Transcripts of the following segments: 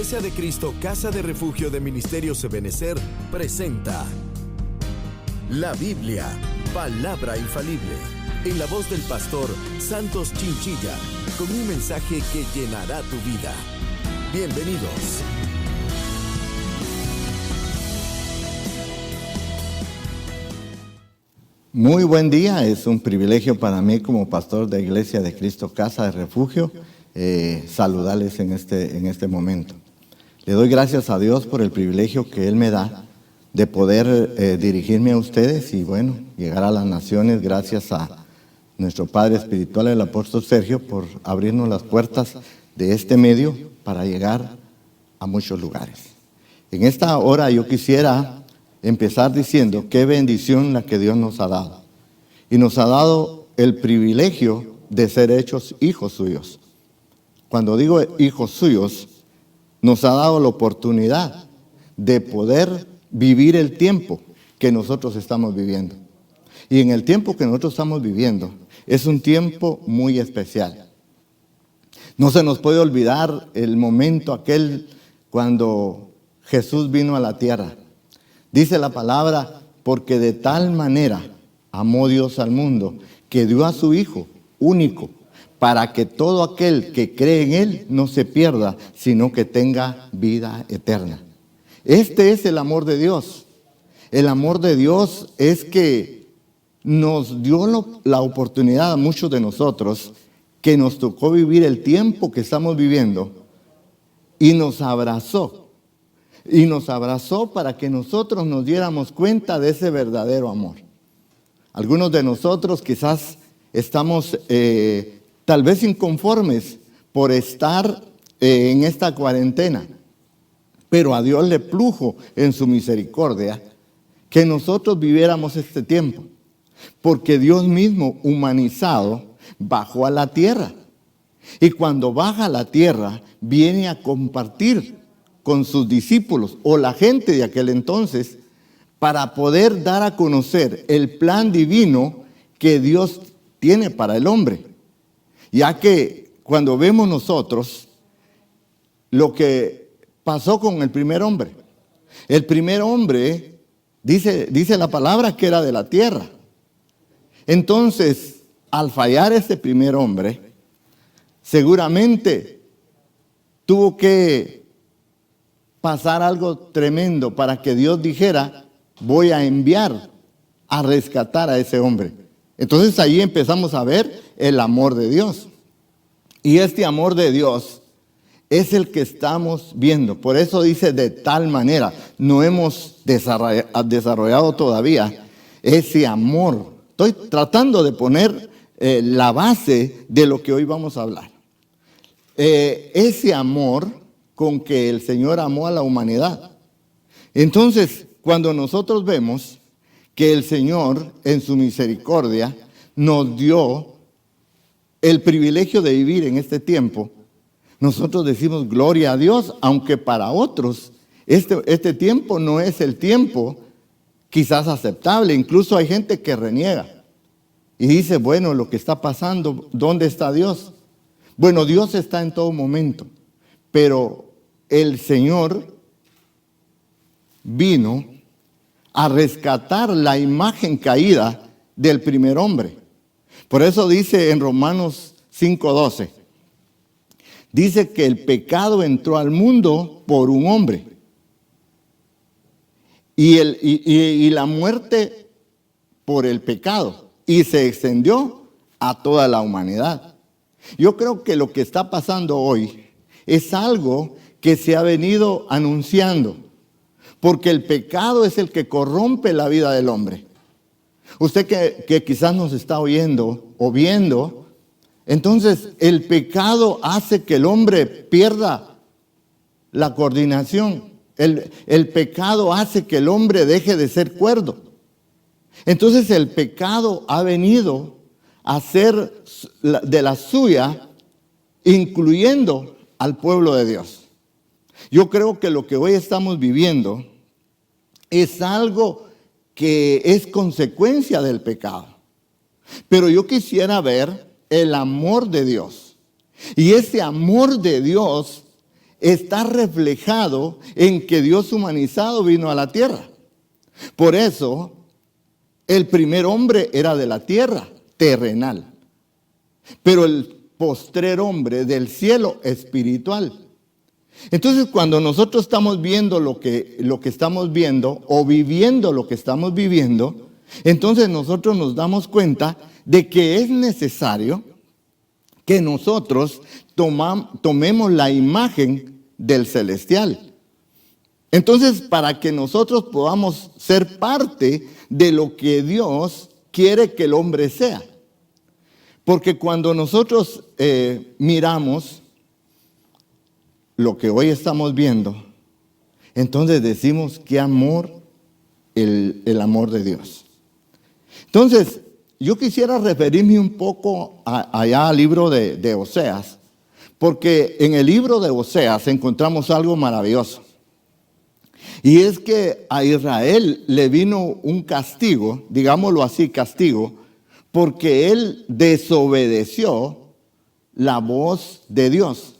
Iglesia de Cristo, Casa de Refugio de Ministerios Ebenecer, presenta la Biblia, palabra infalible, en la voz del pastor Santos Chinchilla, con un mensaje que llenará tu vida. Bienvenidos. Muy buen día, es un privilegio para mí como pastor de Iglesia de Cristo, Casa de Refugio, saludarles en este momento. Le doy gracias a Dios por el privilegio que Él me da de poder dirigirme a ustedes y llegar a las naciones, gracias a nuestro Padre Espiritual, el apóstol Sergio, por abrirnos las puertas de este medio para llegar a muchos lugares. En esta hora yo quisiera empezar diciendo qué bendición la que Dios nos ha dado. Y nos ha dado el privilegio de ser hechos hijos suyos. Cuando digo hijos suyos, nos ha dado la oportunidad de poder vivir el tiempo que nosotros estamos viviendo. Y en el tiempo que nosotros estamos viviendo, es un tiempo muy especial. No se nos puede olvidar el momento aquel cuando Jesús vino a la tierra. Dice la palabra, porque de tal manera amó Dios al mundo, que dio a su Hijo único, para que todo aquel que cree en Él no se pierda, sino que tenga vida eterna. Este es el amor de Dios. El amor de Dios es que nos dio la oportunidad a muchos de nosotros, que nos tocó vivir el tiempo que estamos viviendo, y nos abrazó. Y nos abrazó para que nosotros nos diéramos cuenta de ese verdadero amor. Algunos de nosotros quizás estamos tal vez inconformes por estar en esta cuarentena, pero a Dios le plujo en su misericordia que nosotros viviéramos este tiempo, porque Dios mismo, humanizado, bajó a la tierra. Y cuando baja a la tierra, viene a compartir con sus discípulos o la gente de aquel entonces, para poder dar a conocer el plan divino que Dios tiene para el hombre. Ya que cuando vemos nosotros lo que pasó con el primer hombre. El primer hombre, dice la palabra que era de la tierra. Entonces, al fallar este primer hombre, seguramente tuvo que pasar algo tremendo para que Dios dijera, voy a enviar a rescatar a ese hombre. Entonces ahí empezamos a ver el amor de Dios. Y este amor de Dios es el que estamos viendo. Por eso dice de tal manera. No hemos desarrollado todavía ese amor. Estoy tratando de poner la base de lo que hoy vamos a hablar. Ese amor con que el Señor amó a la humanidad. Entonces, cuando nosotros vemos que el Señor, en su misericordia, nos dio el privilegio de vivir en este tiempo, nosotros decimos gloria a Dios, aunque para otros este tiempo no es el tiempo quizás aceptable. Incluso hay gente que reniega y dice, lo que está pasando, ¿dónde está Dios? Dios está en todo momento, pero el Señor vino a rescatar la imagen caída del primer hombre. Por eso dice en Romanos 5:12, dice que el pecado entró al mundo por un hombre y la muerte por el pecado, y se extendió a toda la humanidad. Yo creo que lo que está pasando hoy es algo que se ha venido anunciando, porque el pecado es el que corrompe la vida del hombre. Usted que quizás nos está oyendo o viendo, entonces el pecado hace que el hombre pierda la coordinación. El pecado hace que el hombre deje de ser cuerdo. Entonces el pecado ha venido a ser de la suya, incluyendo al pueblo de Dios. Yo creo que lo que hoy estamos viviendo es algo que es consecuencia del pecado. Pero yo quisiera ver el amor de Dios. Y ese amor de Dios está reflejado en que Dios humanizado vino a la tierra. Por eso, el primer hombre era de la tierra, terrenal. Pero el postrer hombre del cielo, espiritual. Entonces, cuando nosotros estamos viendo lo que estamos viendo o viviendo lo que estamos viviendo, entonces nosotros nos damos cuenta de que es necesario que nosotros tomemos la imagen del celestial. Entonces, para que nosotros podamos ser parte de lo que Dios quiere que el hombre sea. Porque cuando nosotros miramos lo que hoy estamos viendo, entonces decimos qué amor, el amor de Dios. Entonces, yo quisiera referirme un poco allá al libro de Oseas, porque en el libro de Oseas encontramos algo maravilloso. Y es que a Israel le vino un castigo, digámoslo así, castigo, porque él desobedeció la voz de Dios.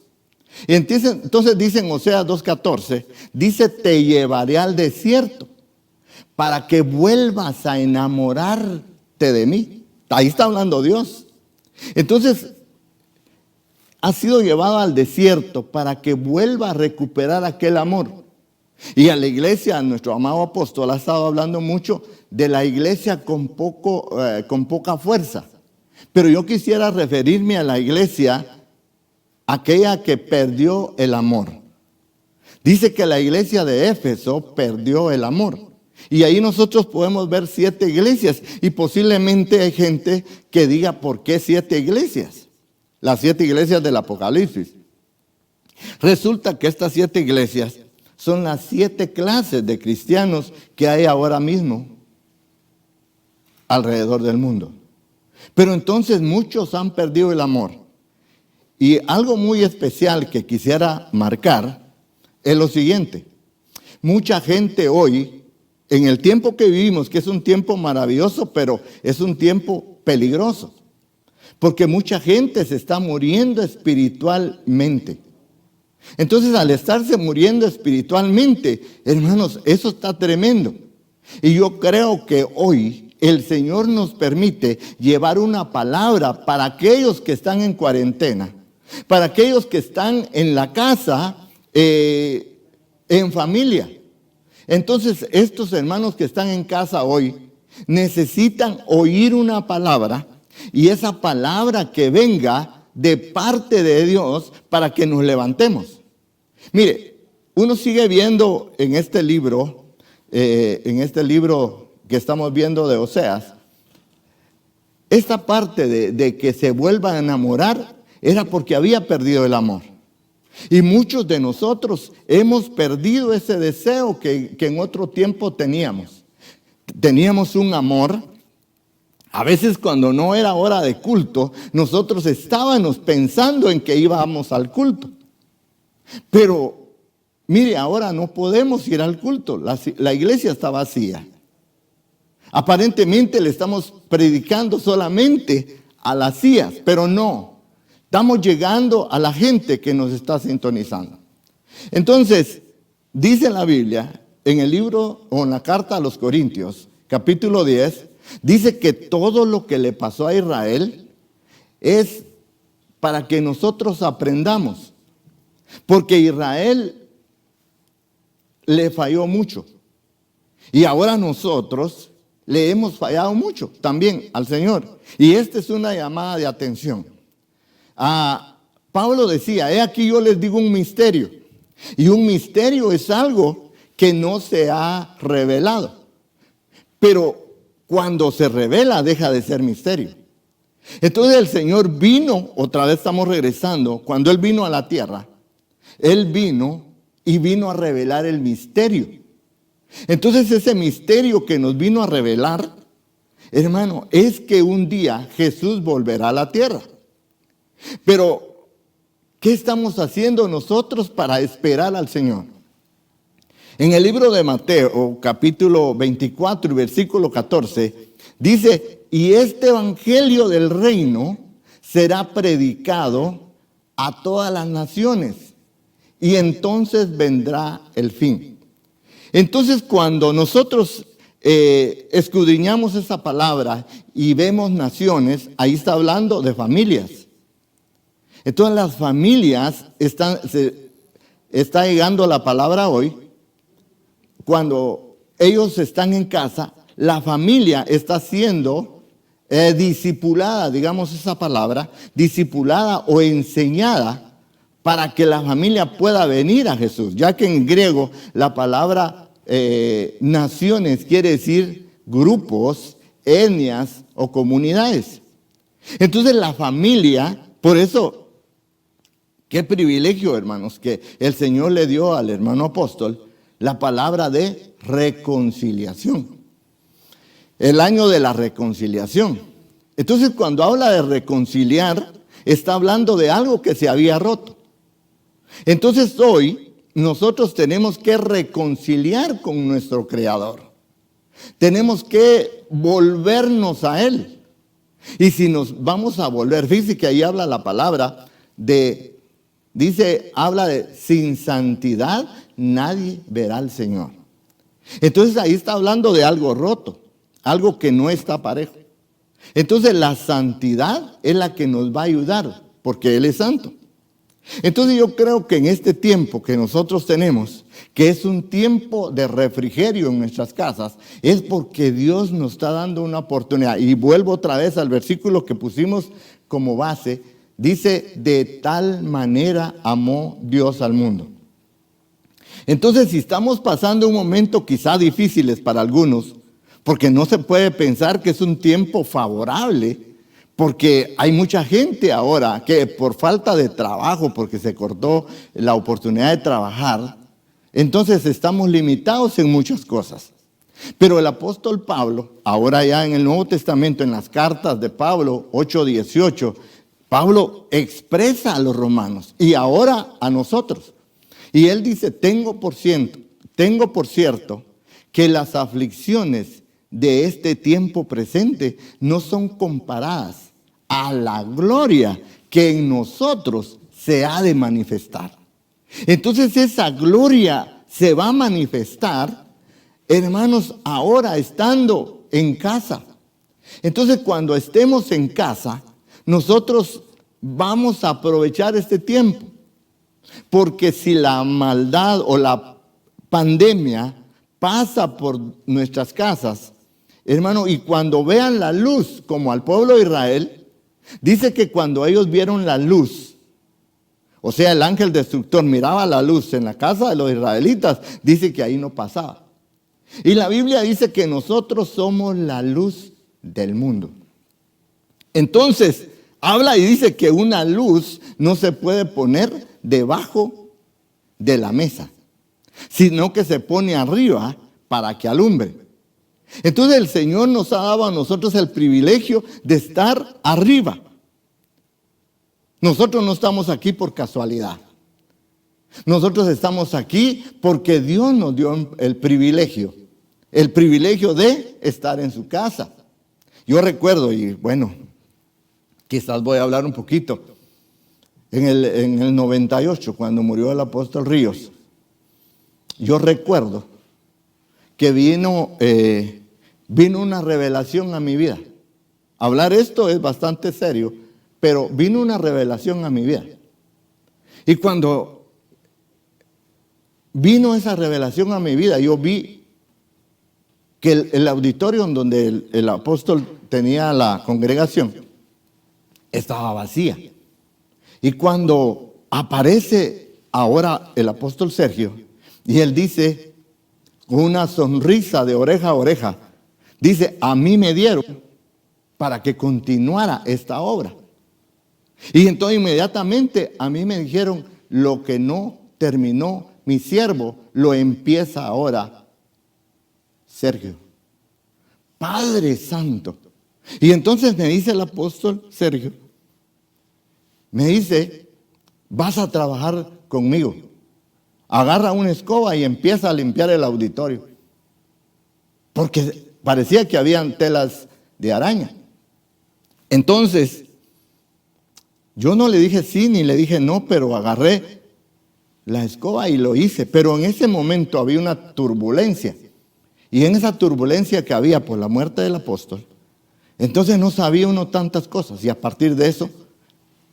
Entonces dice en Oseas 2:14, dice, te llevaré al desierto para que vuelvas a enamorarte de mí. Ahí está hablando Dios. Entonces, ha sido llevado al desierto para que vuelva a recuperar aquel amor. Y a la iglesia, nuestro amado apóstol ha estado hablando mucho de la iglesia con poca fuerza. Pero yo quisiera referirme a la iglesia, aquella que perdió el amor. Dice que la iglesia de Éfeso perdió el amor. Y ahí nosotros podemos ver 7 iglesias. Y posiblemente hay gente que diga, ¿por qué 7 iglesias? Las 7 iglesias del Apocalipsis. Resulta que estas 7 iglesias son las 7 clases de cristianos que hay ahora mismo alrededor del mundo. Pero entonces muchos han perdido el amor. Y algo muy especial que quisiera marcar es lo siguiente. Mucha gente hoy, en el tiempo que vivimos, que es un tiempo maravilloso, pero es un tiempo peligroso. Porque mucha gente se está muriendo espiritualmente. Entonces, al estarse muriendo espiritualmente, hermanos, eso está tremendo. Y yo creo que hoy el Señor nos permite llevar una palabra para aquellos que están en cuarentena, para aquellos que están en la casa, en familia. Entonces, estos hermanos que están en casa hoy necesitan oír una palabra, y esa palabra que venga de parte de Dios para que nos levantemos. Mire, uno sigue viendo en este libro que estamos viendo de Oseas, esta parte de que se vuelva a enamorar era porque había perdido el amor. Y muchos de nosotros hemos perdido ese deseo que en otro tiempo teníamos. Teníamos un amor. A veces cuando no era hora de culto, nosotros estábamos pensando en que íbamos al culto. Pero, mire, ahora no podemos ir al culto. La iglesia está vacía. Aparentemente le estamos predicando solamente a las sillas, pero no. Estamos llegando a la gente que nos está sintonizando. Entonces, dice la Biblia, en el libro o en la carta a los Corintios, capítulo 10, dice que todo lo que le pasó a Israel es para que nosotros aprendamos. Porque Israel le falló mucho. Y ahora nosotros le hemos fallado mucho también al Señor. Y esta es una llamada de atención. Pablo decía, he aquí yo les digo un misterio. Y un misterio es algo que no se ha revelado. Pero cuando se revela deja de ser misterio. Entonces el Señor vino, otra vez estamos regresando, cuando Él vino a la tierra, Él vino y vino a revelar el misterio. Entonces ese misterio que nos vino a revelar, hermano, es que un día Jesús volverá a la tierra. Pero, ¿qué estamos haciendo nosotros para esperar al Señor? En el libro de Mateo, capítulo 24 y versículo 14, dice, y este evangelio del reino será predicado a todas las naciones, y entonces vendrá el fin. Entonces, cuando nosotros escudriñamos esa palabra y vemos naciones, ahí está hablando de familias. Entonces, las familias está llegando la palabra hoy. Cuando ellos están en casa, la familia está siendo discipulada, digamos esa palabra, discipulada o enseñada para que la familia pueda venir a Jesús, ya que en griego la palabra naciones quiere decir grupos, etnias o comunidades. Entonces la familia, por eso, qué privilegio, hermanos, que el Señor le dio al hermano apóstol la palabra de reconciliación. El año de la reconciliación. Entonces, cuando habla de reconciliar, está hablando de algo que se había roto. Entonces, hoy nosotros tenemos que reconciliar con nuestro Creador. Tenemos que volvernos a Él. Y si nos vamos a volver, fíjense que ahí habla la palabra habla de sin santidad nadie verá al Señor. Entonces ahí está hablando de algo roto, algo que no está parejo. Entonces la santidad es la que nos va a ayudar, porque Él es santo. Entonces yo creo que en este tiempo que nosotros tenemos, que es un tiempo de refrigerio en nuestras casas, es porque Dios nos está dando una oportunidad. Y vuelvo otra vez al versículo que pusimos como base. Dice, de tal manera amó Dios al mundo. Entonces, si estamos pasando un momento quizá difíciles para algunos, porque no se puede pensar que es un tiempo favorable, porque hay mucha gente ahora que por falta de trabajo, porque se cortó la oportunidad de trabajar, entonces estamos limitados en muchas cosas. Pero el apóstol Pablo, ahora ya en el Nuevo Testamento, en las cartas de Pablo 8:18, Pablo expresa a los romanos y ahora a nosotros. Y él dice, tengo por cierto que las aflicciones de este tiempo presente no son comparadas a la gloria que en nosotros se ha de manifestar. Entonces esa gloria se va a manifestar, hermanos, ahora estando en casa. Entonces cuando estemos en casa, nosotros vamos a aprovechar este tiempo. Porque si la maldad o la pandemia pasa por nuestras casas, hermano, y cuando vean la luz, como al pueblo de Israel, dice que cuando ellos vieron la luz, o sea, el ángel destructor miraba la luz en la casa de los israelitas, dice que ahí no pasaba. Y la Biblia dice que nosotros somos la luz del mundo. Entonces, habla y dice que una luz no se puede poner debajo de la mesa, sino que se pone arriba para que alumbre. Entonces el Señor nos ha dado a nosotros el privilegio de estar arriba. Nosotros no estamos aquí por casualidad. Nosotros estamos aquí porque Dios nos dio el privilegio de estar en su casa. Yo recuerdo, y bueno, quizás voy a hablar un poquito, en el 98, cuando murió el apóstol Ríos, yo recuerdo que vino una revelación a mi vida. Hablar esto es bastante serio, pero vino una revelación a mi vida. Y cuando vino esa revelación a mi vida, yo vi que el auditorio en donde el apóstol tenía la congregación estaba vacía. Y cuando aparece ahora el apóstol Sergio, y él dice, con una sonrisa de oreja a oreja, dice, a mí me dieron para que continuara esta obra. Y entonces inmediatamente a mí me dijeron, lo que no terminó mi siervo, lo empieza ahora Sergio. Padre Santo. Y entonces me dice el apóstol Sergio, me dice, vas a trabajar conmigo. Agarra una escoba y empieza a limpiar el auditorio. Porque parecía que habían telas de araña. Entonces, yo no le dije sí ni le dije no, pero agarré la escoba y lo hice, pero en ese momento había una turbulencia. Y en esa turbulencia que había por la muerte del apóstol, entonces no sabía uno tantas cosas. Y a partir de eso,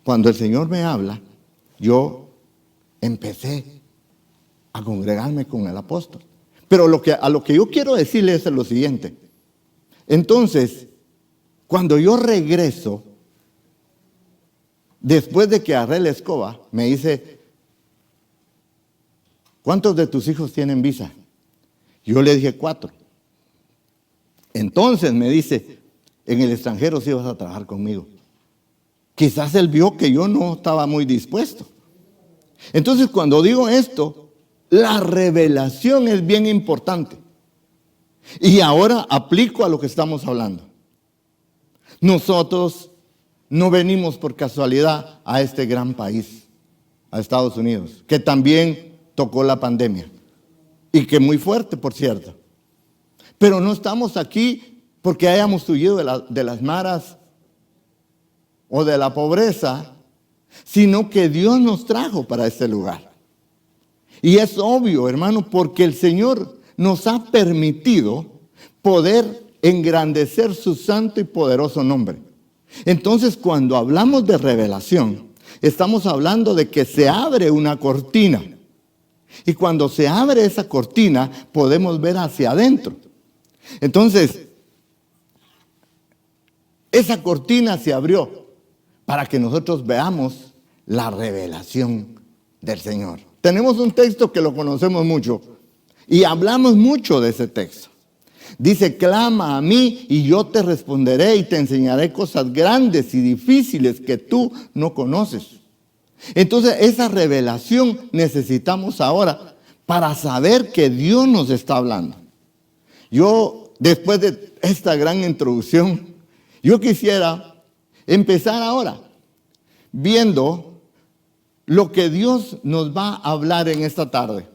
cuando el Señor me habla, yo empecé a congregarme con el apóstol. Pero a lo que yo quiero decirles es lo siguiente. Entonces, cuando yo regreso, después de que agarré la escoba, me dice, ¿cuántos de tus hijos tienen visa? Yo le dije 4. Entonces me dice, en el extranjero sí vas a trabajar conmigo. Quizás él vio que yo no estaba muy dispuesto. Entonces cuando digo esto, la revelación es bien importante. Y ahora aplico a lo que estamos hablando. Nosotros no venimos por casualidad a este gran país, a Estados Unidos, que también tocó la pandemia. Y que muy fuerte, por cierto. Pero no estamos aquí porque hayamos huido de las maras o de la pobreza, sino que Dios nos trajo para este lugar. Y es obvio, hermano, porque el Señor nos ha permitido poder engrandecer su santo y poderoso nombre. Entonces, cuando hablamos de revelación, estamos hablando de que se abre una cortina. Y cuando se abre esa cortina, podemos ver hacia adentro. Entonces, esa cortina se abrió para que nosotros veamos la revelación del Señor. Tenemos un texto que lo conocemos mucho y hablamos mucho de ese texto. Dice, clama a mí y yo te responderé y te enseñaré cosas grandes y difíciles que tú no conoces. Entonces, esa revelación necesitamos ahora para saber que Dios nos está hablando. Yo, después de esta gran introducción, yo quisiera empezar ahora viendo lo que Dios nos va a hablar en esta tarde.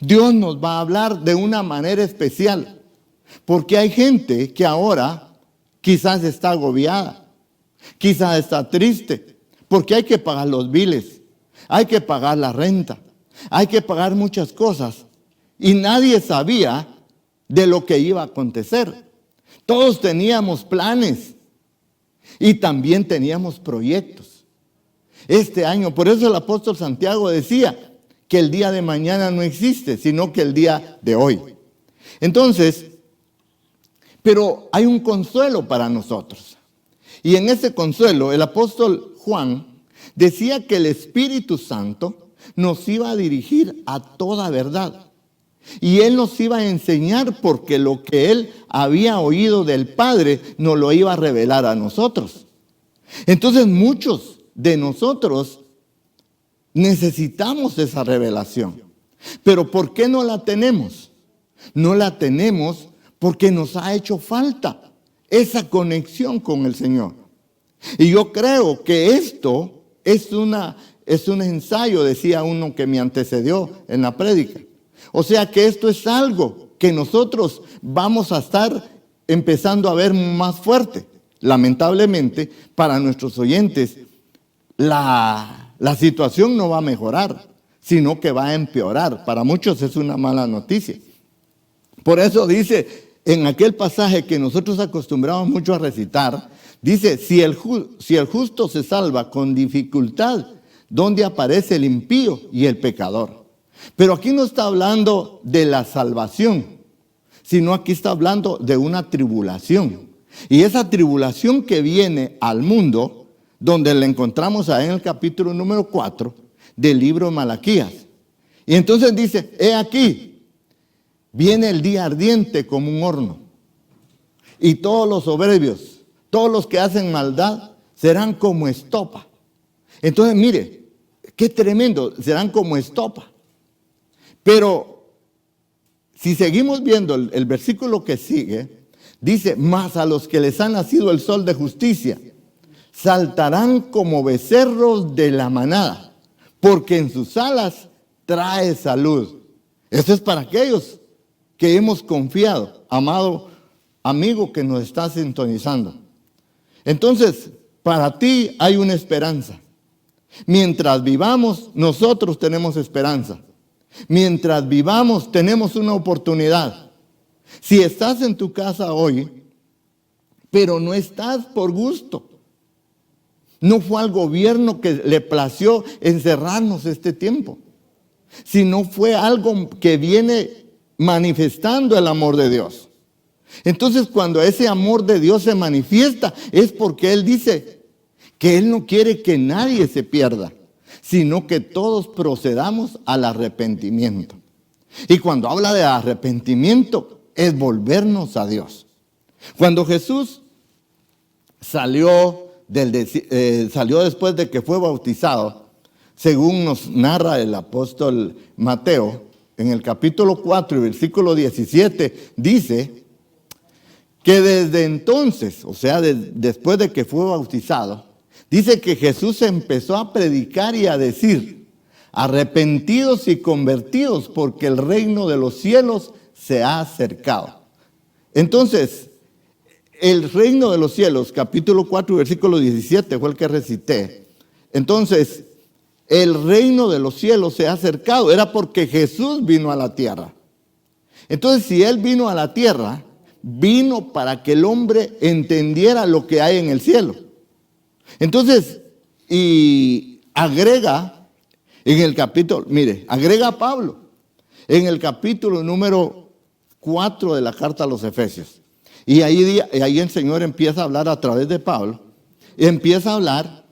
Dios nos va a hablar de una manera especial, porque hay gente que ahora quizás está agobiada, quizás está triste, porque hay que pagar los biles, hay que pagar la renta, hay que pagar muchas cosas. Y nadie sabía de lo que iba a acontecer. Todos teníamos planes y también teníamos proyectos. Este año, por eso el apóstol Santiago decía que el día de mañana no existe, sino que el día de hoy. Entonces, pero hay un consuelo para nosotros. Y en ese consuelo, el apóstol Juan decía que el Espíritu Santo nos iba a dirigir a toda verdad. Y Él nos iba a enseñar porque lo que Él había oído del Padre nos lo iba a revelar a nosotros. Entonces muchos de nosotros necesitamos esa revelación. Pero ¿por qué no la tenemos? No la tenemos porque nos ha hecho falta esa conexión con el Señor. Y yo creo que esto es un ensayo, decía uno que me antecedió en la prédica. O sea que esto es algo que nosotros vamos a estar empezando a ver más fuerte. Lamentablemente, para nuestros oyentes, la situación no va a mejorar, sino que va a empeorar. Para muchos es una mala noticia. Por eso dice en aquel pasaje que nosotros acostumbramos mucho a recitar, dice, si el justo se salva con dificultad, ¿dónde aparece el impío y el pecador? Pero aquí no está hablando de la salvación, sino aquí está hablando de una tribulación. Y esa tribulación que viene al mundo, donde la encontramos ahí en el capítulo número 4 del libro de Malaquías. Y entonces dice, he aquí, viene el día ardiente como un horno. Y todos los soberbios, todos los que hacen maldad, serán como estopa. Entonces mire, qué tremendo, serán como estopa. Pero si seguimos viendo el versículo que sigue, dice, mas a los que les ha nacido el sol de justicia, saltarán como becerros de la manada, porque en sus alas trae salud. Esto es para aquellos que hemos confiado, amado amigo que nos está sintonizando. Entonces, para ti hay una esperanza. Mientras vivamos, nosotros tenemos esperanza. Mientras vivamos, tenemos una oportunidad. Si estás en tu casa hoy, pero no estás por gusto, no fue al gobierno que le plació encerrarnos este tiempo, sino fue algo que viene manifestando el amor de Dios. Entonces, cuando ese amor de Dios se manifiesta, es porque Él dice que Él no quiere que nadie se pierda, sino que todos procedamos al arrepentimiento. Y cuando habla de arrepentimiento, es volvernos a Dios. Cuando Jesús salió después de que fue bautizado, según nos narra el apóstol Mateo, en el capítulo 4 y versículo 17, dice que desde entonces, o sea, después de que fue bautizado, dice que Jesús empezó a predicar y a decir: arrepentidos y convertidos, porque el reino de los cielos se ha acercado. Entonces, el reino de los cielos, capítulo 4, versículo 17, fue el que recité. Entonces, el reino de los cielos se ha acercado. Era porque Jesús vino a la tierra. Entonces, si Él vino a la tierra, vino para que el hombre entendiera lo que hay en el cielo. Entonces, y agrega en el capítulo, agrega a Pablo en el capítulo número 4 de la carta a los Efesios. Y ahí el Señor empieza a hablar a través de Pablo. Y empieza a hablar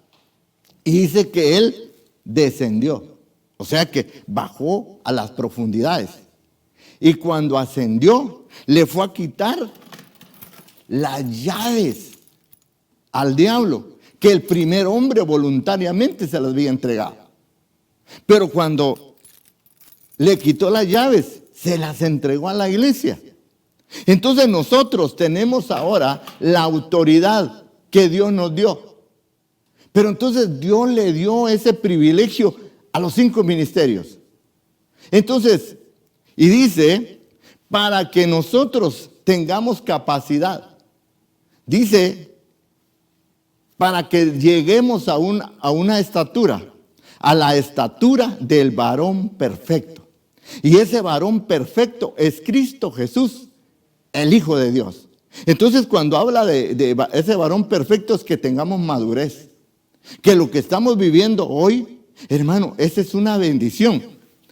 y dice que Él descendió. O sea que bajó a las profundidades. Y cuando ascendió, le fue a quitar las llaves al diablo, que el primer hombre voluntariamente se las había entregado. Pero cuando le quitó las llaves, se las entregó a la iglesia. Entonces nosotros tenemos ahora la autoridad que Dios nos dio. Pero entonces Dios le dio ese privilegio a los 5 ministerios. Entonces, y dice, para que nosotros tengamos capacidad, dice, para que lleguemos a una estatura, a la estatura del varón perfecto. Y ese varón perfecto es Cristo Jesús, el Hijo de Dios. Entonces, cuando habla de ese varón perfecto, es que tengamos madurez. Que lo que estamos viviendo hoy, hermano, esa es una bendición.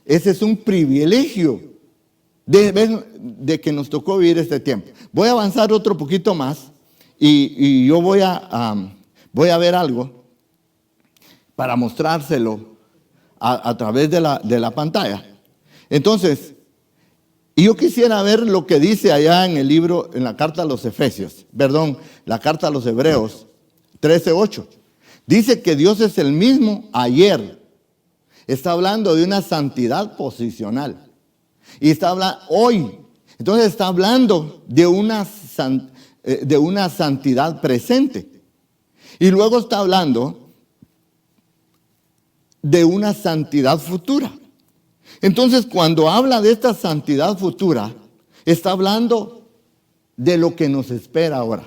Ese es un privilegio de que nos tocó vivir este tiempo. Voy a avanzar otro poquito más y yo voy a ver algo para mostrárselo a través de la pantalla. Entonces, y yo quisiera ver lo que dice allá en el libro, en la carta a los Efesios, la carta a los Hebreos 13:8. Dice que Dios es el mismo ayer. Está hablando de una santidad posicional. Y está hablando hoy. Entonces está hablando de una santidad presente. Y luego está hablando de una santidad futura. Entonces, cuando habla de esta santidad futura, está hablando de lo que nos espera ahora.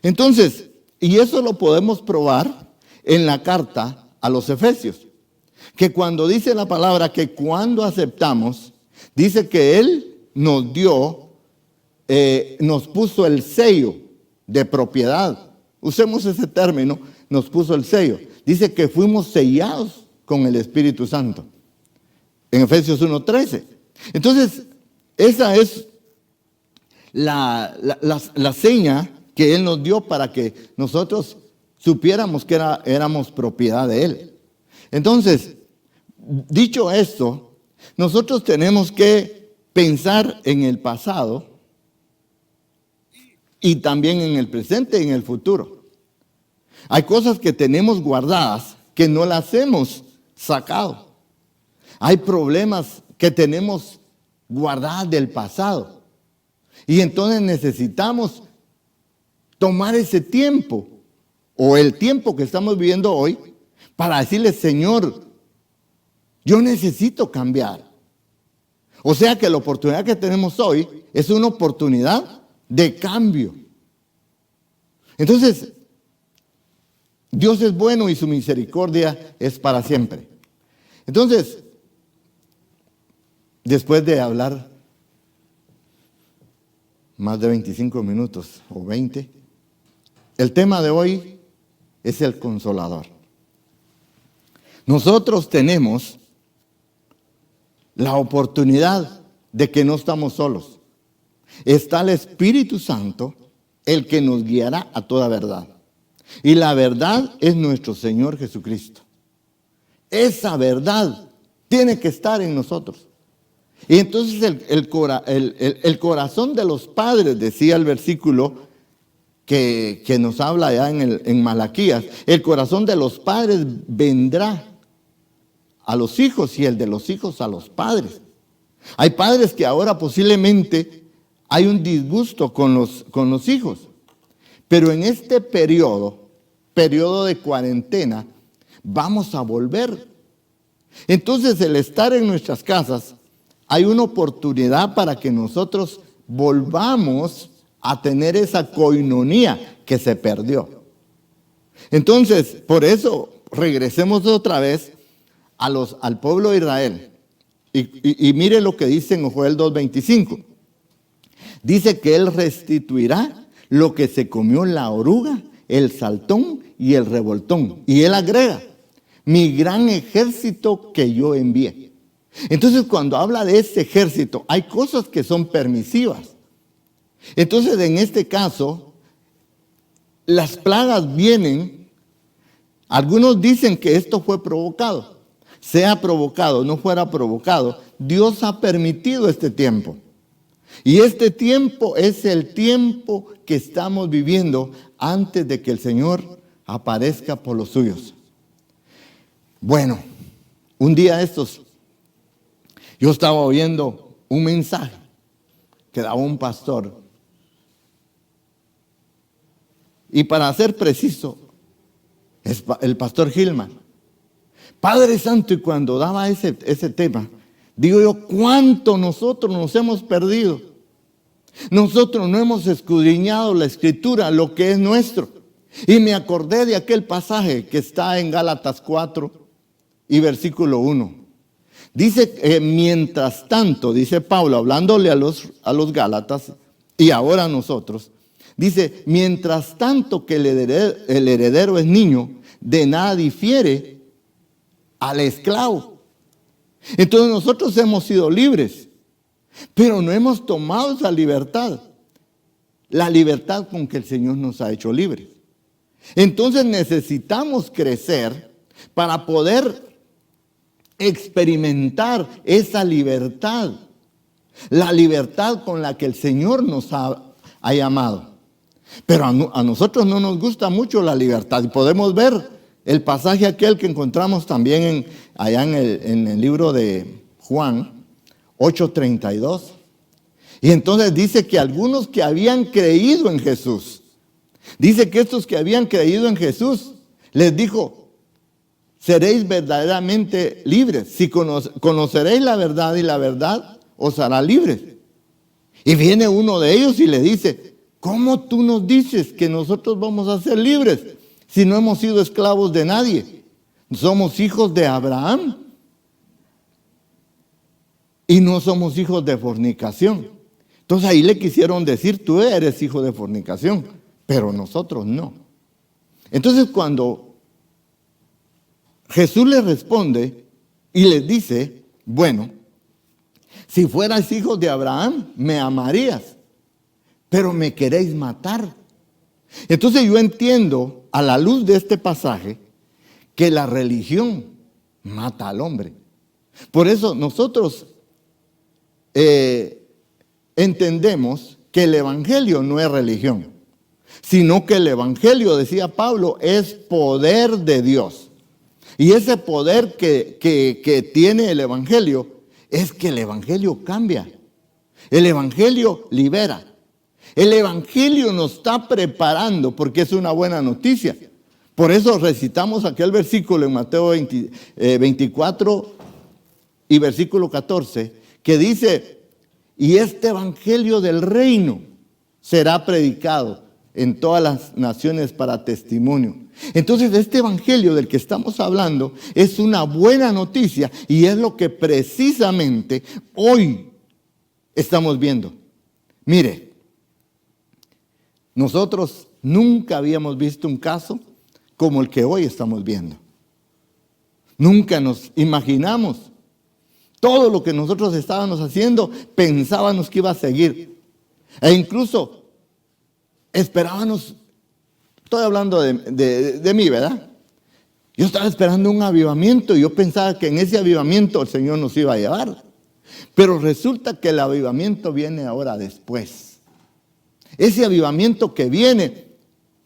Entonces, y eso lo podemos probar en la carta a los Efesios, que cuando dice la palabra que cuando aceptamos, dice que Él nos dio, nos puso el sello de propiedad. Usemos ese término, nos puso el sello. Dice que fuimos sellados con el Espíritu Santo. En Efesios 1:13. Entonces, esa es la seña que Él nos dio para que nosotros supiéramos que éramos propiedad de Él. Entonces, dicho esto, nosotros tenemos que pensar en el pasado y también en el presente y en el futuro. Hay cosas que tenemos guardadas que no las hemos sacado. Hay problemas que tenemos guardadas del pasado. Y entonces necesitamos tomar ese tiempo o el tiempo que estamos viviendo hoy para decirle: Señor, yo necesito cambiar. O sea que la oportunidad que tenemos hoy es una oportunidad de cambio. Entonces, Dios es bueno y su misericordia es para siempre. Entonces, después de hablar más de 25 minutos o 20, el tema de hoy es el Consolador. Nosotros tenemos la oportunidad de que no estamos solos. Está el Espíritu Santo, el que nos guiará a toda verdad. Y la verdad es nuestro Señor Jesucristo. Esa verdad tiene que estar en nosotros. Y entonces el corazón de los padres, decía el versículo que nos habla ya en Malaquías, el corazón de los padres vendrá a los hijos y el de los hijos a los padres. Hay padres que ahora posiblemente hay un disgusto con los hijos, pero en este periodo de cuarentena, vamos a volver. Entonces, el estar en nuestras casas, hay una oportunidad para que nosotros volvamos a tener esa coinonía que se perdió. Entonces, por eso, regresemos otra vez al pueblo de Israel. Y mire lo que dice en Joel 2:25. Dice que Él restituirá lo que se comió la oruga, el saltón y el revoltón. Y Él agrega, mi gran ejército que yo envié. Entonces, cuando habla de ese ejército, hay cosas que son permisivas. Entonces, en este caso, las plagas vienen. Algunos dicen que esto fue provocado. Sea provocado, no fuera provocado, Dios ha permitido este tiempo. Y este tiempo es el tiempo que estamos viviendo antes de que el Señor aparezca por los suyos. Bueno, un día de estos, yo estaba oyendo un mensaje que daba un pastor. Y para ser preciso, es el pastor Gilman. Padre Santo, y cuando daba ese tema, digo yo, ¿cuánto nosotros nos hemos perdido? Nosotros no hemos escudriñado la Escritura, lo que es nuestro. Y me acordé de aquel pasaje que está en Gálatas 4 y versículo 1. Dice, mientras tanto, dice Pablo, hablándole a los Gálatas y ahora a nosotros, dice, mientras tanto que el heredero es niño, de nada difiere al esclavo. Entonces nosotros hemos sido libres, pero no hemos tomado esa libertad, la libertad con que el Señor nos ha hecho libres. Entonces necesitamos crecer para poder experimentar esa libertad, la libertad con la que el Señor nos ha llamado. Pero a nosotros no nos gusta mucho la libertad, y podemos ver el pasaje aquel que encontramos también allá en el libro de Juan 8:32. Y entonces dice que algunos que habían creído en Jesús, dice que estos que habían creído en Jesús, les dijo, seréis verdaderamente libres. Si conoceréis la verdad y la verdad os hará libres. Y viene uno de ellos y le dice, ¿cómo tú nos dices que nosotros vamos a ser libres si no hemos sido esclavos de nadie? Somos hijos de Abraham y no somos hijos de fornicación. Entonces ahí le quisieron decir, tú eres hijo de fornicación, pero nosotros no. Entonces cuando Jesús les responde y les dice, bueno, si fueras hijos de Abraham, me amarías, pero me queréis matar. Entonces yo entiendo, a la luz de este pasaje, que la religión mata al hombre. Por eso nosotros entendemos que el evangelio no es religión, sino que el evangelio, decía Pablo, es poder de Dios. Y ese poder que tiene el evangelio es que el evangelio cambia. El evangelio libera. El evangelio nos está preparando porque es una buena noticia. Por eso recitamos aquel versículo en Mateo 24 y versículo 14, que dice, y este evangelio del reino será predicado en todas las naciones para testimonio. Entonces, este evangelio del que estamos hablando es una buena noticia y es lo que precisamente hoy estamos viendo. Mire, nosotros nunca habíamos visto un caso como el que hoy estamos viendo. Nunca nos imaginamos. Todo lo que nosotros estábamos haciendo, pensábamos que iba a seguir. E incluso esperábamos, estoy hablando de mí, ¿verdad? Yo estaba esperando un avivamiento y yo pensaba que en ese avivamiento el Señor nos iba a llevar. Pero resulta que el avivamiento viene ahora después. Ese avivamiento que viene,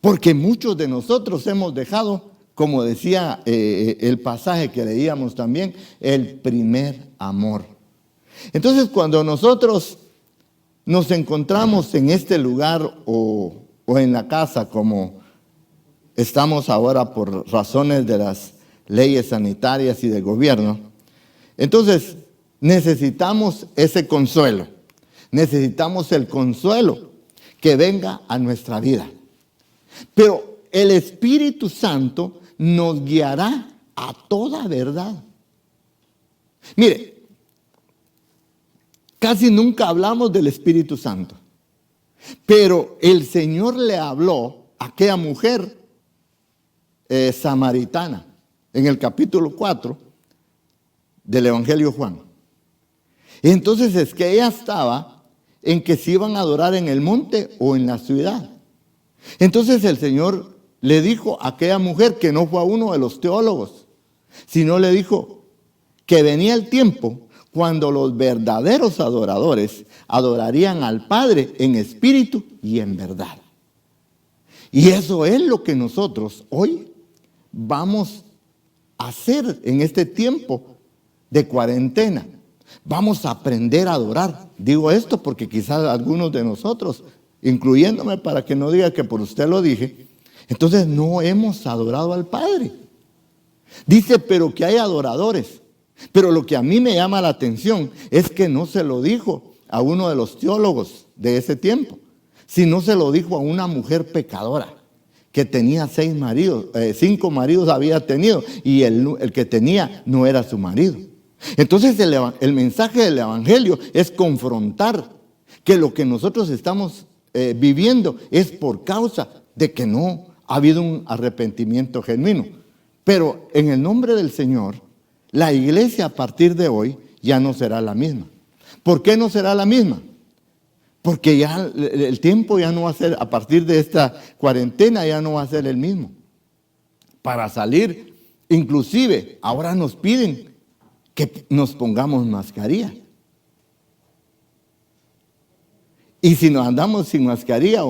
porque muchos de nosotros hemos dejado, como decía el pasaje que leíamos también, el primer amor. Entonces, cuando nosotros nos encontramos en este lugar o en la casa, como estamos ahora por razones de las leyes sanitarias y de gobierno, entonces necesitamos ese consuelo. Necesitamos el consuelo que venga a nuestra vida. Pero el Espíritu Santo nos guiará a toda verdad. Mire, casi nunca hablamos del Espíritu Santo, pero el Señor le habló a aquella mujer samaritana en el capítulo 4 del Evangelio de Juan. Entonces es que ella estaba en que se iban a adorar en el monte o en la ciudad. Entonces el Señor le dijo a aquella mujer, que no fue a uno de los teólogos, sino le dijo que venía el tiempo cuando los verdaderos adoradores adorarían al Padre en espíritu y en verdad. Y eso es lo que nosotros hoy vamos a hacer en este tiempo de cuarentena. Vamos a aprender a adorar. Digo esto porque quizás algunos de nosotros, incluyéndome para que no diga que por usted lo dije, entonces no hemos adorado al Padre. Dice, pero que hay adoradores. Pero lo que a mí me llama la atención es que no se lo dijo a uno de los teólogos de ese tiempo, sino se lo dijo a una mujer pecadora que tenía 6 maridos, 5 maridos había tenido y el que tenía no era su marido. Entonces el mensaje del Evangelio es confrontar que lo que nosotros estamos viviendo es por causa de que no ha habido un arrepentimiento genuino. Pero en el nombre del Señor, la iglesia a partir de hoy ya no será la misma. ¿Por qué no será la misma? Porque ya el tiempo ya no va a ser, a partir de esta cuarentena ya no va a ser el mismo. Para salir, inclusive, ahora nos piden que nos pongamos mascarilla. Y si nos andamos sin mascarilla,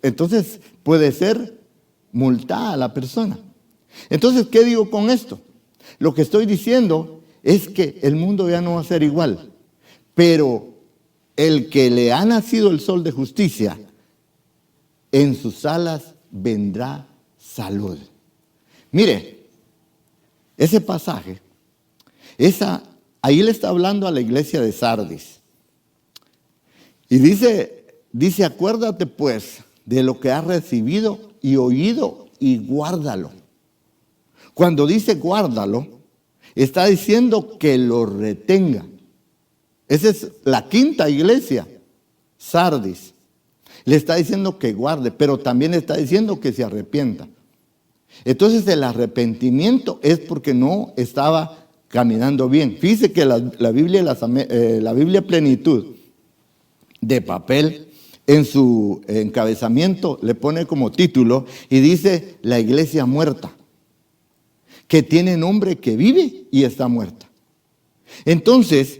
entonces puede ser multada a la persona. Entonces, ¿qué digo con esto? Lo que estoy diciendo es que el mundo ya no va a ser igual, pero el que le ha nacido el sol de justicia, en sus alas vendrá salud. Mire, ese pasaje, ahí le está hablando a la iglesia de Sardis. Y dice, acuérdate pues de lo que has recibido y oído y guárdalo. Cuando dice guárdalo, está diciendo que lo retenga. Esa es la quinta iglesia, Sardis. Le está diciendo que guarde, pero también le está diciendo que se arrepienta. Entonces el arrepentimiento es porque no estaba caminando bien. Fíjese que la Biblia Plenitud de papel, en su encabezamiento le pone como título y dice la iglesia muerta, que tiene nombre que vive y está muerta. Entonces,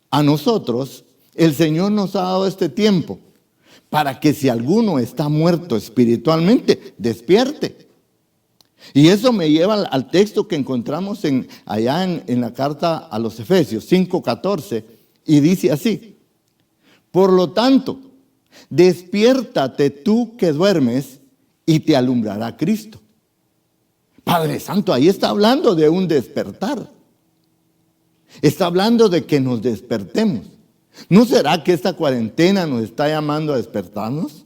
a nosotros, el Señor nos ha dado este tiempo para que si alguno está muerto espiritualmente, despierte. Y eso me lleva al texto que encontramos allá en la carta a los Efesios 5:14, y dice así: por lo tanto, despiértate tú que duermes y te alumbrará Cristo. Padre Santo, ahí está hablando de un despertar. Está hablando de que nos despertemos. ¿No será que esta cuarentena nos está llamando a despertarnos?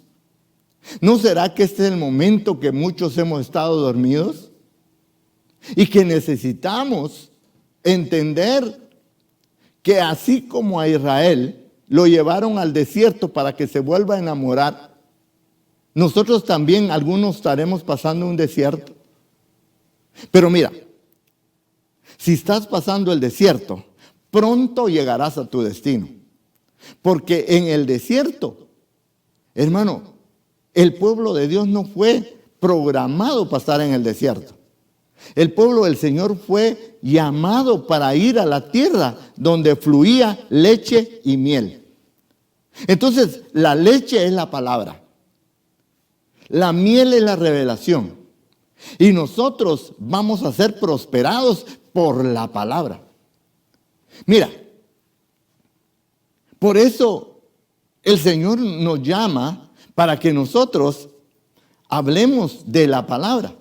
¿No será que este es el momento que muchos hemos estado dormidos? Y que necesitamos entender que así como a Israel lo llevaron al desierto para que se vuelva a enamorar, nosotros también algunos estaremos pasando un desierto. Pero mira, si estás pasando el desierto, pronto llegarás a tu destino. Porque en el desierto, hermano, el pueblo de Dios no fue programado para estar en el desierto. El pueblo del Señor fue llamado para ir a la tierra donde fluía leche y miel. Entonces, la leche es la palabra. La miel es la revelación. Y nosotros vamos a ser prosperados por la palabra. Mira, por eso el Señor nos llama para que nosotros hablemos de la palabra.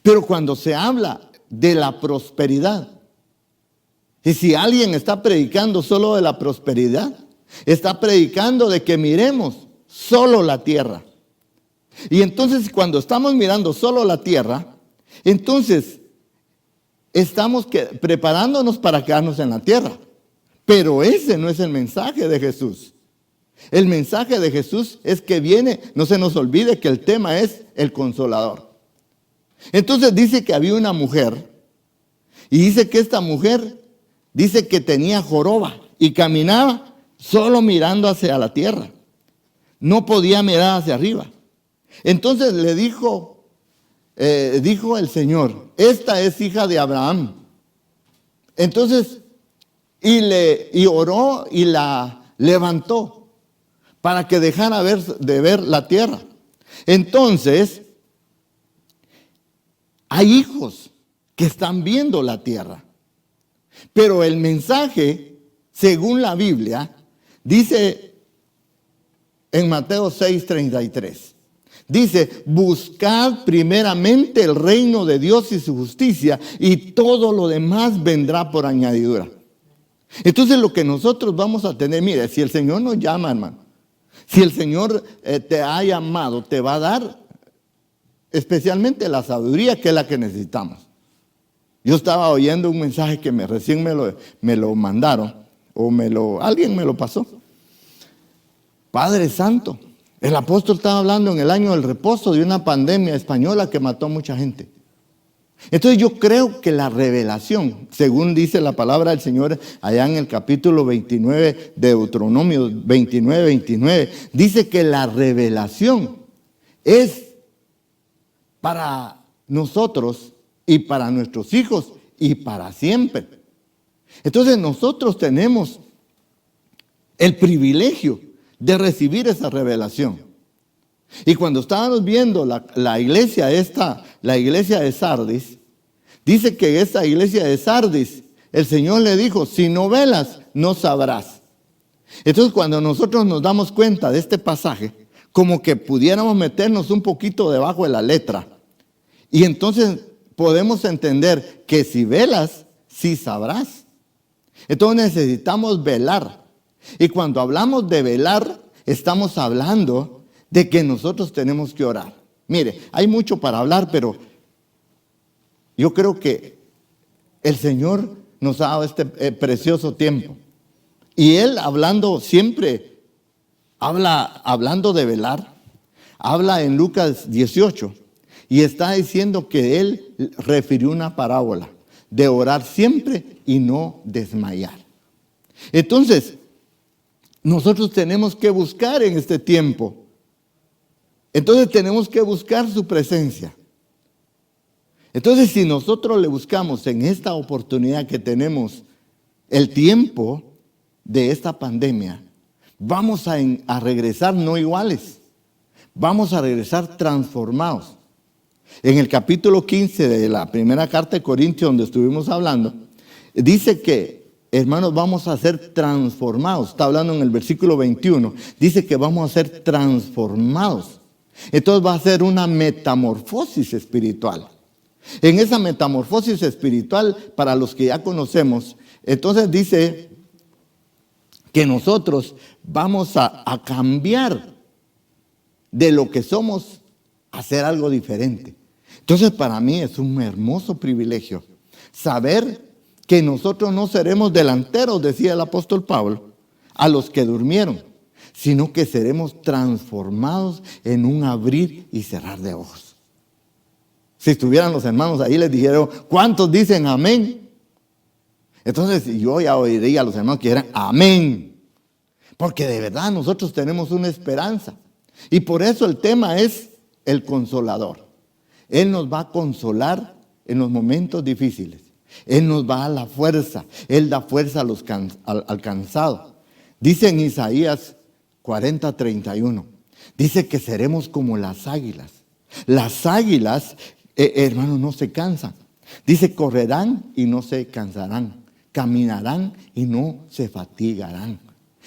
Pero cuando se habla de la prosperidad, y si alguien está predicando solo de la prosperidad, está predicando de que miremos solo la tierra. Y entonces cuando estamos mirando solo la tierra, entonces estamos preparándonos para quedarnos en la tierra. Pero ese no es el mensaje de Jesús. El mensaje de Jesús es que viene, no se nos olvide que el tema es el Consolador. Entonces dice que había una mujer, y dice que esta mujer, dice que tenía joroba y caminaba solo mirando hacia la tierra. No podía mirar hacia arriba. Entonces le dijo el Señor, esta es hija de Abraham. Entonces, y oró y la levantó para que dejara de ver la tierra. Entonces, hay hijos que están viendo la tierra. Pero el mensaje, según la Biblia, dice en Mateo 6:33. Dice, buscad primeramente el reino de Dios y su justicia, y todo lo demás vendrá por añadidura. Entonces lo que nosotros vamos a tener, mire, si el Señor nos llama, hermano, si el Señor te ha llamado, te va a dar especialmente la sabiduría, que es la que necesitamos. Yo estaba oyendo un mensaje que recién me lo mandaron, alguien me lo pasó. Padre Santo, el apóstol estaba hablando en el año del reposo de una pandemia española que mató a mucha gente. Entonces yo creo que la revelación, según dice la palabra del Señor allá en el capítulo 29 de Deuteronomio 29, dice que la revelación es para nosotros y para nuestros hijos y para siempre. Entonces nosotros tenemos el privilegio de recibir esa revelación. Y cuando estábamos viendo la iglesia de Sardis, dice que esta iglesia de Sardis, el Señor le dijo, si no velas, no sabrás. Entonces cuando nosotros nos damos cuenta de este pasaje, como que pudiéramos meternos un poquito debajo de la letra. Y entonces podemos entender que si velas, sí sabrás. Entonces necesitamos velar. Y cuando hablamos de velar, estamos hablando de que nosotros tenemos que orar. Mire, hay mucho para hablar, pero yo creo que el Señor nos ha dado este precioso tiempo. Y Él hablando siempre, hablando de velar, habla en Lucas 18 y está diciendo que Él refirió una parábola de orar siempre y no desmayar. Entonces, nosotros tenemos que buscar en este tiempo. Entonces tenemos que buscar su presencia. Entonces si nosotros le buscamos en esta oportunidad que tenemos, el tiempo de esta pandemia, vamos a regresar no iguales, vamos a regresar transformados. En el capítulo 15 de la primera carta de Corintios, donde estuvimos hablando, dice que, hermanos, vamos a ser transformados. Está hablando en el versículo 21. Dice que vamos a ser transformados. Entonces va a ser una metamorfosis espiritual. En esa metamorfosis espiritual, para los que ya conocemos, entonces dice que nosotros vamos a cambiar de lo que somos, hacer algo diferente. Entonces para mí es un hermoso privilegio saber que nosotros no seremos delanteros, decía el apóstol Pablo, a los que durmieron, sino que seremos transformados en un abrir y cerrar de ojos. Si estuvieran los hermanos ahí, les dijeron, ¿cuántos dicen amén? Entonces yo ya oiría a los hermanos que dijeran amén, porque de verdad nosotros tenemos una esperanza. Y por eso el tema es el consolador. Él nos va a consolar en los momentos difíciles. Él nos va a dar la fuerza. Él da fuerza al cansado. Dice en Isaías 40:31, dice que seremos como las águilas. Las águilas, hermanos, no se cansan. Dice, correrán y no se cansarán. Caminarán y no se fatigarán.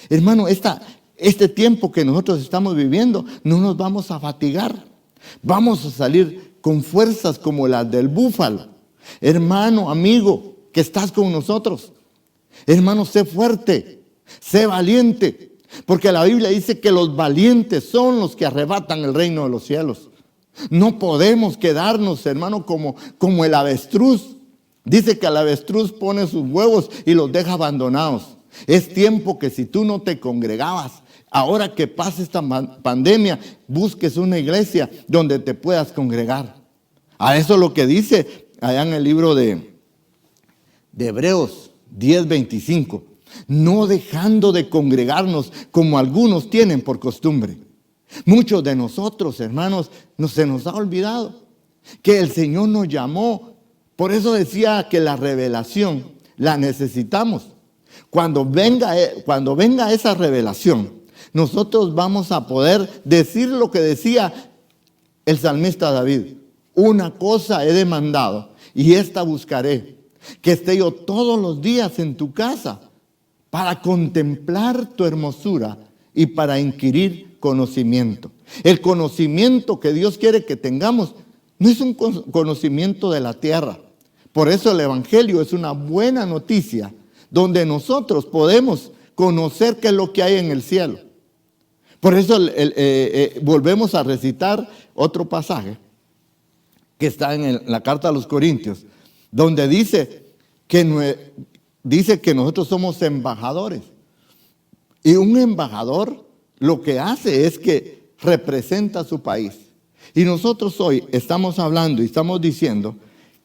Hermano, este tiempo que nosotros estamos viviendo, no nos vamos a fatigar. Vamos a salir con fuerzas como las del búfalo. Hermano, amigo, que estás con nosotros. Hermano, sé fuerte, sé valiente. Porque la Biblia dice que los valientes son los que arrebatan el reino de los cielos. No podemos quedarnos, hermano, como el avestruz. Dice que el avestruz pone sus huevos y los deja abandonados. Es tiempo que si tú no te congregabas, ahora que pase esta pandemia, busques una iglesia donde te puedas congregar. A eso es lo que dice allá en el libro de Hebreos 10:25. No dejando de congregarnos como algunos tienen por costumbre. Muchos de nosotros, hermanos, se nos ha olvidado que el Señor nos llamó. Por eso decía que la revelación la necesitamos. Cuando venga esa revelación, nosotros vamos a poder decir lo que decía el salmista David. Una cosa he demandado y esta buscaré, que esté yo todos los días en tu casa para contemplar tu hermosura y para inquirir conocimiento. El conocimiento que Dios quiere que tengamos no es un conocimiento de la tierra. Por eso el Evangelio es una buena noticia donde nosotros podemos conocer qué es lo que hay en el cielo. Por eso volvemos a recitar otro pasaje que está en la carta a los Corintios, donde dice que nosotros somos embajadores. Y un embajador lo que hace es que representa a su país. Y nosotros hoy estamos hablando y estamos diciendo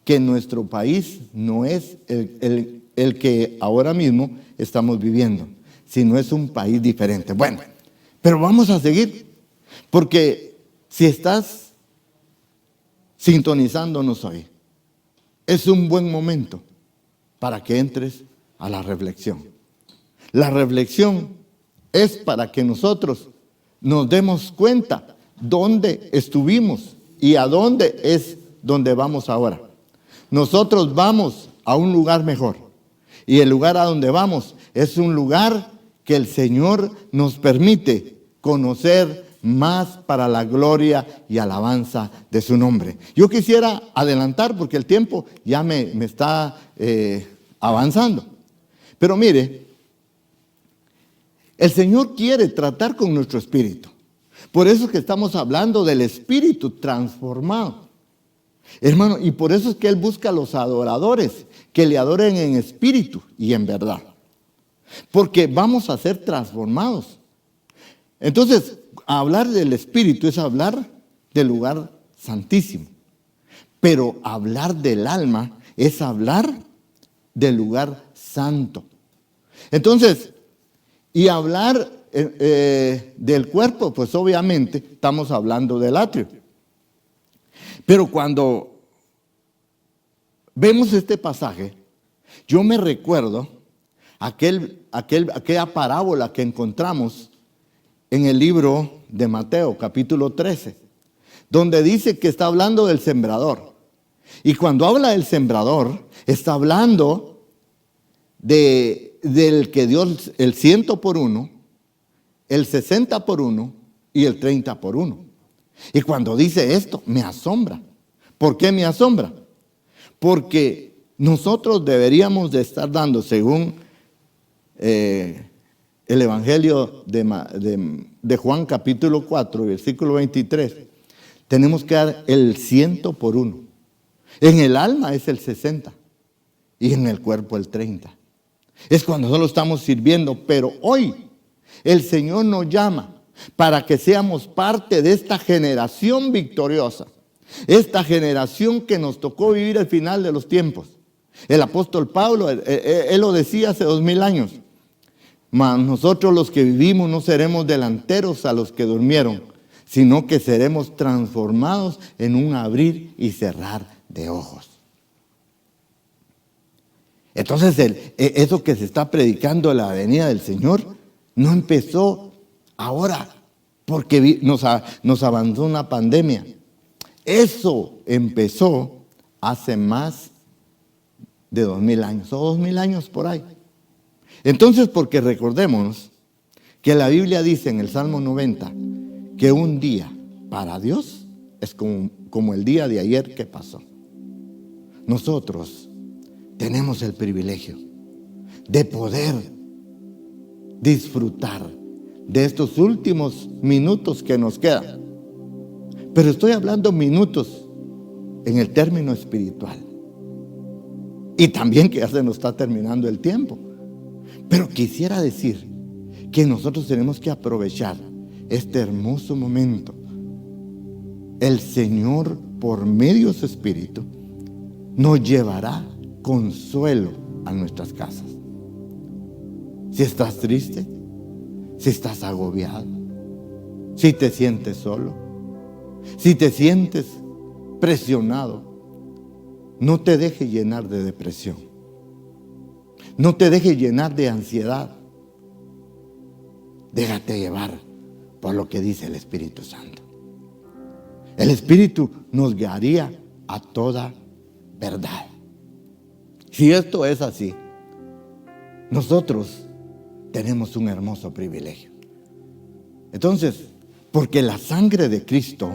que nuestro país no es el que ahora mismo estamos viviendo, sino es un país diferente. Bueno, pero vamos a seguir, porque si estás sintonizándonos hoy, es un buen momento para que entres a la reflexión. La reflexión es para que nosotros nos demos cuenta dónde estuvimos y a dónde es donde vamos ahora. Nosotros vamos a un lugar mejor, y el lugar a donde vamos es un lugar que el Señor nos permite conocer más para la gloria y alabanza de su nombre. Yo quisiera adelantar porque el tiempo ya me está avanzando. Pero mire, el Señor quiere tratar con nuestro espíritu. Por eso es que estamos hablando del espíritu transformado. Hermano, y por eso es que Él busca a los adoradores que le adoren en espíritu y en verdad. Porque vamos a ser transformados. Entonces, hablar del espíritu es hablar del lugar santísimo. Pero hablar del alma es hablar del lugar santo. Entonces, y hablar del cuerpo, pues obviamente estamos hablando del atrio. Pero cuando vemos este pasaje, yo me recuerdo aquella parábola que encontramos en el libro de Mateo, capítulo 13, donde dice que está hablando del sembrador. Y cuando habla del sembrador, está hablando del que dio el 100 por 1, el 60 por 1 y el 30 por 1. Y cuando dice esto, me asombra. ¿Por qué me asombra? Porque nosotros deberíamos de estar dando, según el Evangelio de Juan capítulo 4, versículo 23, tenemos que dar el 100 por 1. En el alma es el 60 y en el cuerpo el 30. Es cuando solo estamos sirviendo, pero hoy el Señor nos llama para que seamos parte de esta generación victoriosa, esta generación que nos tocó vivir al final de los tiempos. El apóstol Pablo, él lo decía hace 2000 años. Mas nosotros los que vivimos no seremos delanteros a los que durmieron, sino que seremos transformados en un abrir y cerrar de ojos. Entonces eso que se está predicando de la venida del Señor no empezó ahora porque nos avanzó una pandemia. Eso empezó hace más de 2000 años, o 2000 años por ahí. Entonces, porque recordémonos que la Biblia dice en el Salmo 90 que un día para Dios es como el día de ayer que pasó. Nosotros tenemos el privilegio de poder disfrutar de estos últimos minutos que nos quedan. Pero estoy hablando minutos en el término espiritual. Y también que ya se nos está terminando el tiempo. Pero quisiera decir que nosotros tenemos que aprovechar este hermoso momento. El Señor, por medio de su Espíritu, nos llevará consuelo a nuestras casas. Si estás triste, si estás agobiado, si te sientes solo, si te sientes presionado, no te dejes llenar de depresión. No te dejes llenar de ansiedad. Déjate llevar por lo que dice el Espíritu Santo. El Espíritu nos guiaría a toda verdad. Si esto es así, nosotros tenemos un hermoso privilegio. Entonces, porque la sangre de Cristo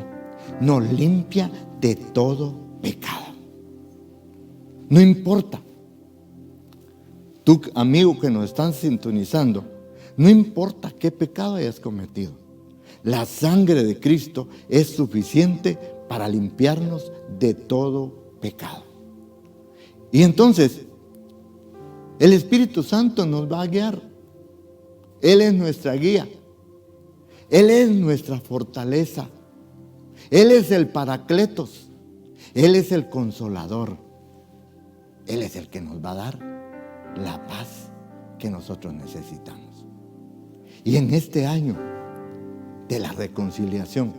nos limpia de todo pecado. No importa, tú amigo que nos están sintonizando, no importa qué pecado hayas cometido, la sangre de Cristo es suficiente para limpiarnos de todo pecado. Y entonces, el Espíritu Santo nos va a guiar. Él es nuestra guía. Él es nuestra fortaleza. Él es el Paracletos. Él es el Consolador. Él es el que nos va a dar la paz que nosotros necesitamos. Y en este año de la reconciliación,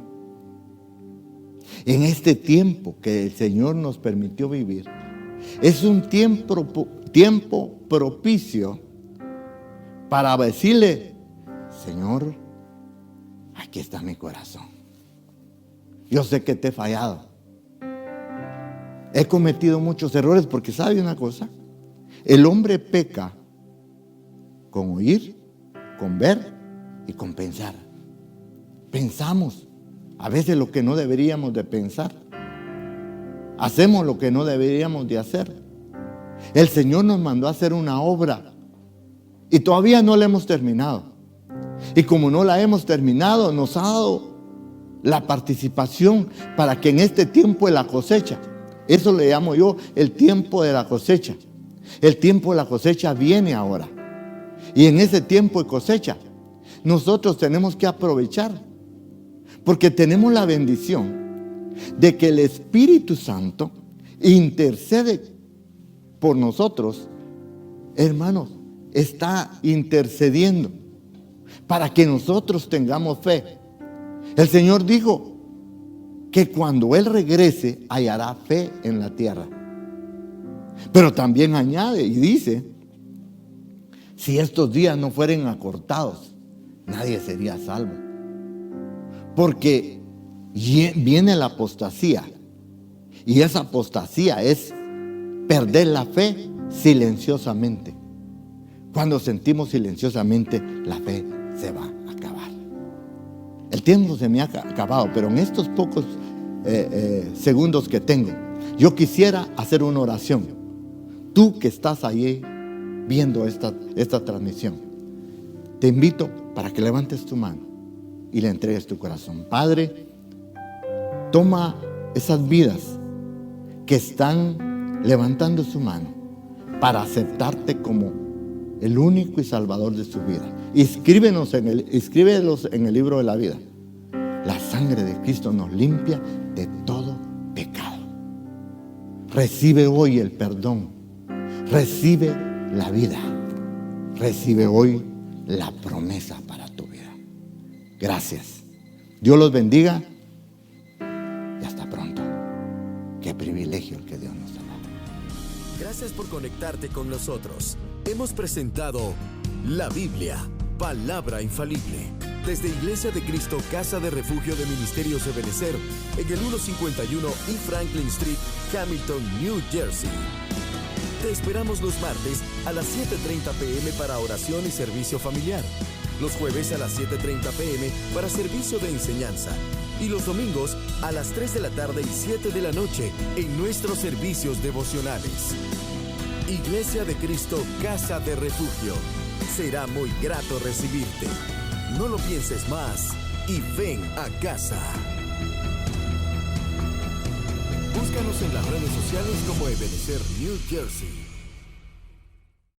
en este tiempo que el Señor nos permitió vivir, es un tiempo propicio para decirle: Señor, aquí está mi corazón. Yo sé que te he fallado. He cometido muchos errores, porque ¿sabe una cosa? El hombre peca con oír, con ver y con pensar. Pensamos a veces lo que no deberíamos de pensar. Hacemos lo que no deberíamos de hacer. El Señor nos mandó a hacer una obra y todavía no la hemos terminado. Y como no la hemos terminado, nos ha dado la participación para que en este tiempo de la cosecha, eso le llamo yo el tiempo de la cosecha. El tiempo de la cosecha viene ahora. Y en ese tiempo de cosecha, nosotros tenemos que aprovechar, porque tenemos la bendición de que el Espíritu Santo intercede por nosotros. Hermanos, está intercediendo para que nosotros tengamos fe. El Señor dijo que cuando Él regrese hallará fe en la tierra. Pero también añade y dice: si estos días no fueren acortados, nadie sería salvo. Porque viene la apostasía, y esa apostasía es perder la fe silenciosamente. Cuando sentimos silenciosamente, la fe se va a acabar. El tiempo se me ha acabado, pero en estos pocos segundos que tengo, yo quisiera hacer una oración. Tú que estás ahí viendo esta transmisión, Te invito para que levantes tu mano y le entregues tu corazón. Padre, toma esas vidas que están levantando su mano para aceptarte como el único y salvador de su vida. Inscríbelos en el libro de la vida. La sangre de Cristo nos limpia de todo pecado. Recibe hoy el perdón. Recibe la vida. Recibe hoy la promesa para tu vida. Gracias. Dios los bendiga y hasta pronto. Qué privilegio el que Dios nos da. Gracias por conectarte con nosotros. Hemos presentado la Biblia, palabra infalible, desde Iglesia de Cristo, Casa de Refugio de Ministerios Ebenecer, en el 151 y Franklin Street, Hamilton, New Jersey. Te esperamos los martes a las 7:30 p.m. para oración y servicio familiar, los jueves a las 7:30 p.m. para servicio de enseñanza y los domingos a las 3 de la tarde y 7 de la noche en nuestros servicios devocionales. Iglesia de Cristo, Casa de Refugio. Será muy grato recibirte. No lo pienses más y ven a casa. Búscanos en las redes sociales como Ebenecer New Jersey.